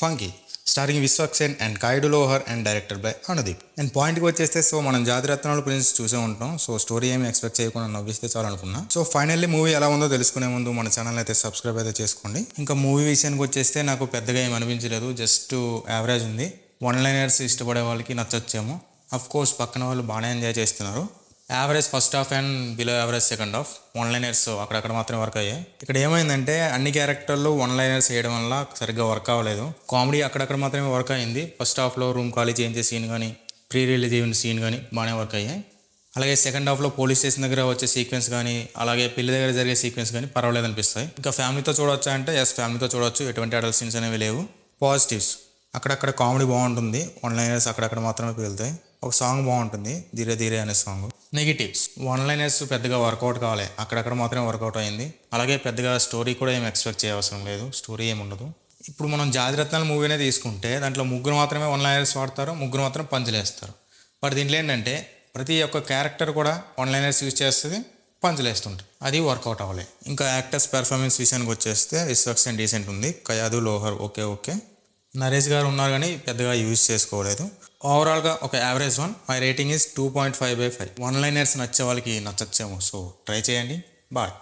Funky starring Vishwaksen and Kayadu Lohar and director by Anudeep. And పాయింట్కి వచ్చేస్తే so మనం జాతిరత్నాల గురించి చూసే ఉంటాం. సో స్టోరీ ఏమి ఎక్స్పెక్ట్ చేయకుండా నవ్విస్తే చాలు అనుకున్నా. సో ఫైనల్లీ మూవీ ఎలా ఉందో తెలుసుకునే ముందు మన ఛానల్ అయితే సబ్స్క్రైబ్ అయితే చేసుకోండి. ఇంకా మూవీ విషయానికి వచ్చేస్తే నాకు పెద్దగా ఏం అనిపించలేదు, జస్ట్ యావరేజ్ ఉంది. వన్ లైనర్స్ ఇష్టపడే వాళ్ళకి నచ్చొచ్చేమో. అఫ్ కోర్స్ పక్కన వాళ్ళు బాగానే ఎంజాయ్ చేస్తున్నారు. Average first half and below average second half. One liners అక్కడక్కడ మాత్రమే వర్క్ అయ్యాయి. ఇక్కడ ఏమైందంటే అన్ని క్యారెక్టర్లు వన్ లైనర్స్ వేయడం వల్ల సరిగ్గా వర్క్ అవ్వలేదు. కామెడీ అక్కడక్కడ మాత్రమే వర్క్ అయింది. ఫస్ట్ హాఫ్లో రూమ్ ఖాళీ చేయించే సీన్ కానీ, ప్రీ రిలీజ్ ఈవెంట్ సీన్ కానీ బాగానే వర్క్ అయ్యాయి. అలాగే సెకండ్ హాఫ్లో పోలీస్ స్టేషన్ దగ్గర వచ్చే సీక్వెన్స్ కానీ, అలాగే పెళ్లి దగ్గర జరిగే సీక్వెన్స్ కానీ పర్వాలేదు అనిపిస్తాయి. ఇంకా ఫ్యామిలీతో చూడొచ్చా అంటే ఎస్, ఫ్యామిలీతో చూడొచ్చు. ఎటువంటి అడల్ట్ సీన్స్ అనేవి లేవు. పాజిటివ్స్ అక్కడక్కడ కామెడీ బాగుంటుంది. వన్ లైనర్స్ అక్కడక్కడ మాత్రమే పేలుతాయి. ఒక సాంగ్ బాగుంటుంది, ధీరే ధీరే అనే సాంగ్. నెగిటివ్స్ వన్ లైనర్స్ పెద్దగా వర్కౌట్ కావాలి, అక్కడక్కడ మాత్రమే వర్కౌట్ అయింది. అలాగే పెద్దగా స్టోరీ కూడా ఏం ఎక్స్పెక్ట్ చేయవసరం లేదు, స్టోరీ ఏమి ఉండదు. ఇప్పుడు మనం జాతిరత్నాల మూవీనే తీసుకుంటే దాంట్లో ముగ్గురు మాత్రమే వన్ లైనర్స్ వాడతారు, ముగ్గురు మాత్రం పంచులేస్తారు. బట్ దీంట్లో ఏంటంటే ప్రతి ఒక్క క్యారెక్టర్ కూడా వన్ లైనర్స్ యూజ్ చేస్తుంది, పంచులేస్తుంటుంది. అది వర్కౌట్ అవ్వలేదు. ఇంకా యాక్టర్స్ పెర్ఫార్మెన్స్ విషయానికి వచ్చేస్తే విశ్వక్సేన్ డీసెంట్ ఉంది, కయాదు లోహర్ ఓకే. నరేష్ గారు ఉన్నారు కానీ పెద్దగా యూజ్ చేసుకోలేదు. ఓవరాల్గా ఒక average one. My rating is 2.5/5. One liners నచ్చే వాళ్ళకి నచ్చచ్చేమో, సో ట్రై చేయండి. బాయ్.